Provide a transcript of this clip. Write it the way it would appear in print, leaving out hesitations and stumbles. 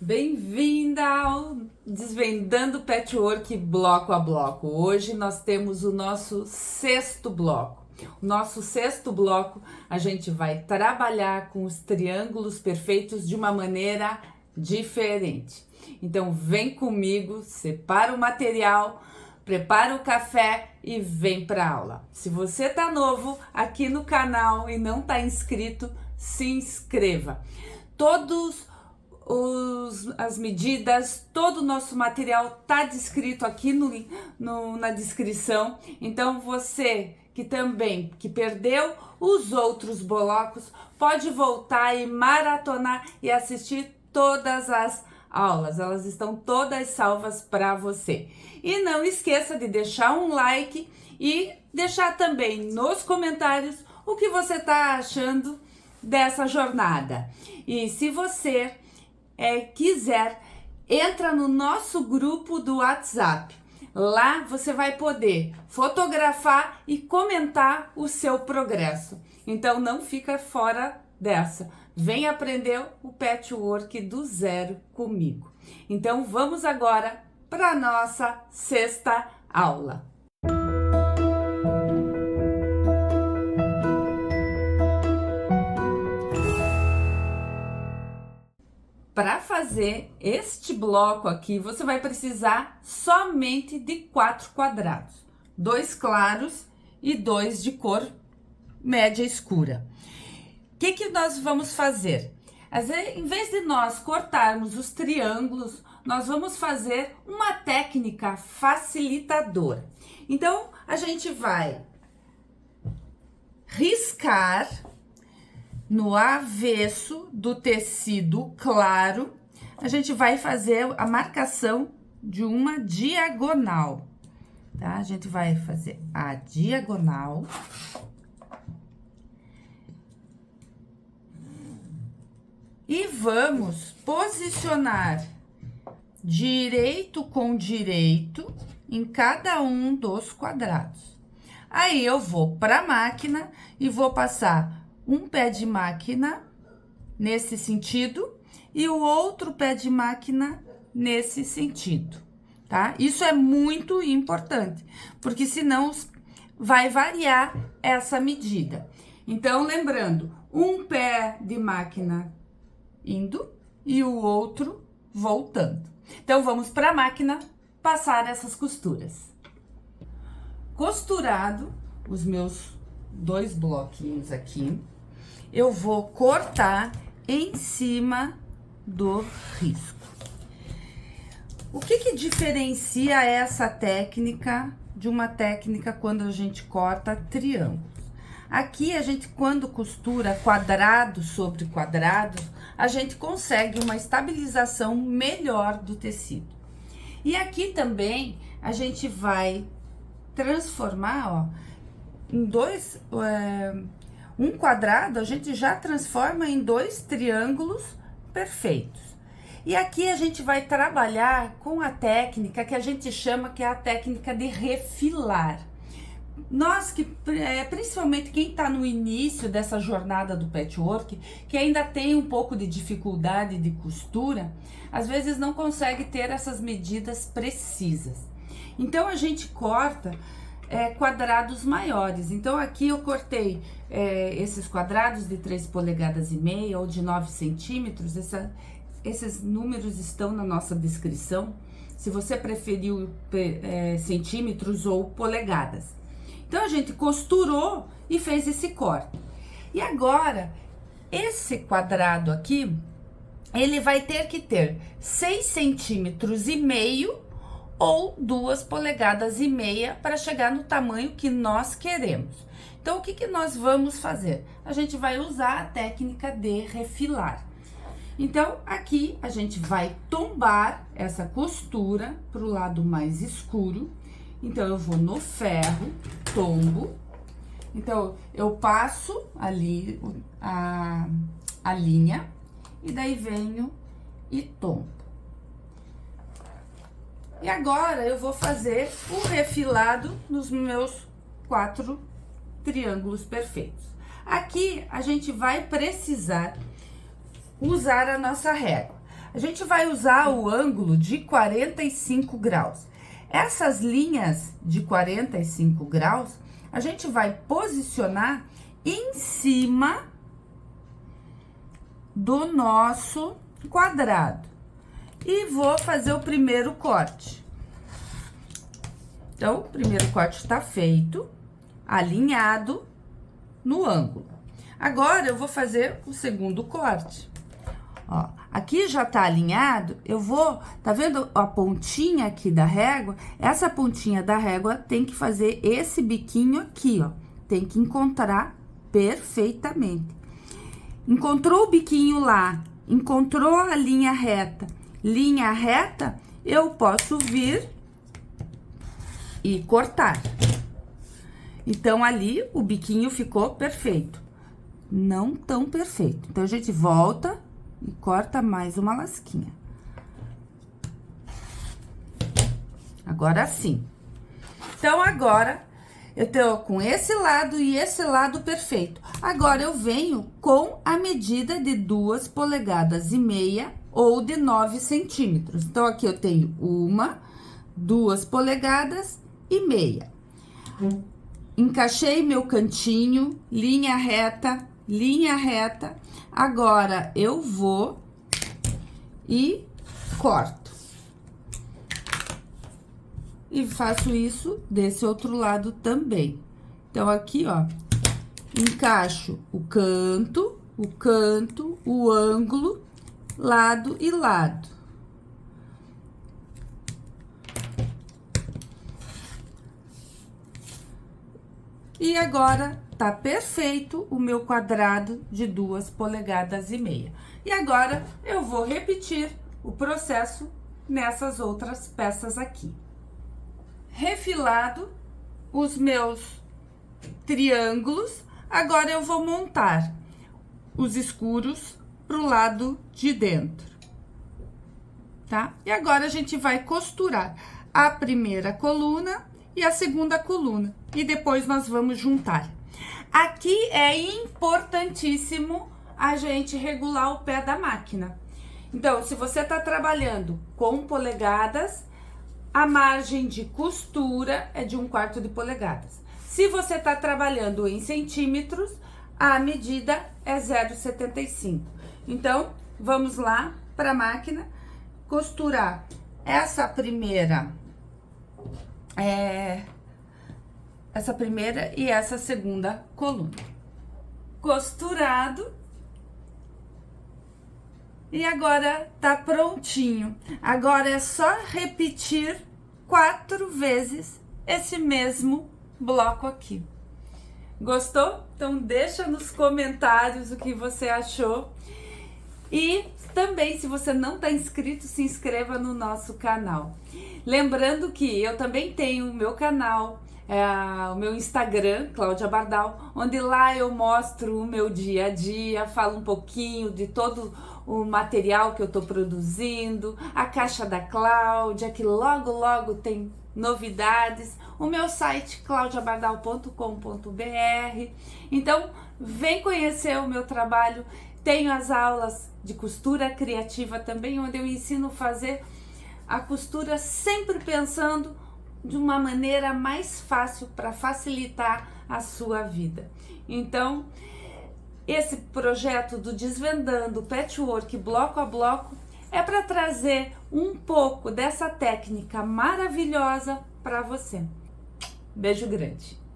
Bem-vinda ao Desvendando Patchwork bloco a bloco. Hoje nós temos o nosso sexto bloco. O nosso sexto bloco, a gente vai trabalhar com os triângulos perfeitos de uma maneira diferente. Então vem comigo, separa o material, prepara o café e vem para a aula. Se você tá novo aqui no canal e não tá inscrito, se inscreva. As medidas, todo o nosso material tá descrito aqui na descrição. Então você que perdeu os outros blocos, pode voltar e maratonar e assistir todas as aulas. Elas estão todas salvas para você. E não esqueça de deixar um like e deixar também nos comentários o que você está achando dessa jornada. E se você quiser, entra no nosso grupo do WhatsApp. Lá você vai poder fotografar e comentar o seu progresso. Então não fica fora dessa. Vem aprender o patchwork do zero comigo. Então vamos agora para a nossa sexta aula. Para fazer este bloco aqui, você vai precisar somente de 4 quadrados. 2 claros e 2 de cor média escura. O que nós vamos fazer? Em vez de nós cortarmos os triângulos, nós vamos fazer uma técnica facilitadora. Então, a gente vai riscar no avesso do tecido claro, a gente vai fazer a marcação de uma diagonal, tá? A gente vai fazer a diagonal. E vamos posicionar direito com direito em cada um dos quadrados. Aí eu vou para a máquina e vou passar um pé de máquina nesse sentido e o outro pé de máquina nesse sentido, tá? Isso é muito importante, porque senão vai variar essa medida. Então, lembrando, um pé de máquina indo e o outro voltando. Então, vamos para a máquina passar essas costuras. Costurado os meus 2 bloquinhos aqui, eu vou cortar em cima do risco. O que diferencia essa técnica de uma técnica quando a gente corta triângulos? Aqui, a gente, quando costura quadrado sobre quadrado, a gente consegue uma estabilização melhor do tecido. E aqui também, a gente vai transformar, ó, em um quadrado, a gente já transforma em 2 triângulos perfeitos. E aqui a gente vai trabalhar com a técnica que a gente chama que é a técnica de refilar. Nós principalmente quem está no início dessa jornada do patchwork, que ainda tem um pouco de dificuldade de costura, às vezes não consegue ter essas medidas precisas. Então a gente corta quadrados maiores. Então aqui eu cortei esses quadrados de 3,5 polegadas ou de 9 centímetros. Esses números estão na nossa descrição, se você preferiu centímetros ou polegadas. Então a gente costurou e fez esse corte. E agora, esse quadrado aqui, ele vai ter que ter 6,5 centímetros ou 2,5 polegadas para chegar no tamanho que nós queremos. Então, o que nós vamos fazer? A gente vai usar a técnica de refilar. Então, aqui a gente vai tombar essa costura para o lado mais escuro. Então, eu vou no ferro, tombo. Então, eu passo ali a linha e daí venho e tombo. E agora, eu vou fazer o refilado nos meus 4 triângulos perfeitos. Aqui, a gente vai precisar usar a nossa régua. A gente vai usar o ângulo de 45 graus. Essas linhas de 45 graus, a gente vai posicionar em cima do nosso quadrado. E vou fazer o primeiro corte. Então, o primeiro corte tá feito, alinhado no ângulo. Agora, eu vou fazer o segundo corte. Ó, aqui já tá alinhado, eu vou... Tá vendo a pontinha aqui da régua? Essa pontinha da régua tem que fazer esse biquinho aqui, ó. Tem que encontrar perfeitamente. Encontrou o biquinho lá, encontrou a linha reta, eu posso vir e cortar. Então, ali, o biquinho ficou perfeito. Não tão perfeito. Então, a gente volta e corta mais uma lasquinha. Agora sim. Então, agora, eu tô com esse lado e esse lado perfeito. Agora, eu venho com a medida de 2,5 polegadas ou de 9 centímetros. Então, aqui eu tenho 2,5 polegadas. Encaixei meu cantinho, linha reta. Agora, eu vou e corto. E faço isso desse outro lado também. Então, aqui, ó, encaixo o canto, o ângulo, lado e lado. E agora, tá perfeito o meu quadrado de 2,5 polegadas. E agora, eu vou repetir o processo nessas outras peças aqui. Refilado os meus triângulos, agora eu vou montar os escuros pro lado de dentro, tá? E agora, a gente vai costurar a primeira coluna e a segunda coluna, e depois nós vamos juntar. Aqui é importantíssimo a gente regular o pé da máquina. Então, se você tá trabalhando com polegadas, a margem de costura é de 1/4 de polegadas. Se você tá trabalhando em centímetros, a medida é 0,75. Então, vamos lá para a máquina costurar essa primeira e essa segunda coluna. Costurado. E agora tá prontinho. Agora é só repetir 4 vezes esse mesmo bloco aqui. Gostou? Então deixa nos comentários o que você achou. E também, se você não está inscrito, se inscreva no nosso canal. Lembrando que eu também tenho o meu canal, o meu Instagram, Cláudia Bardal, onde lá eu mostro o meu dia a dia, falo um pouquinho de todo o material que eu tô produzindo, a caixa da Cláudia, que logo logo tem novidades, o meu site claudiabardal.com.br. Então, vem conhecer o meu trabalho. Tenho as aulas de costura criativa também, onde eu ensino a fazer a costura sempre pensando de uma maneira mais fácil para facilitar a sua vida. Então, esse projeto do Desvendando Patchwork bloco a bloco é para trazer um pouco dessa técnica maravilhosa para você. Beijo grande!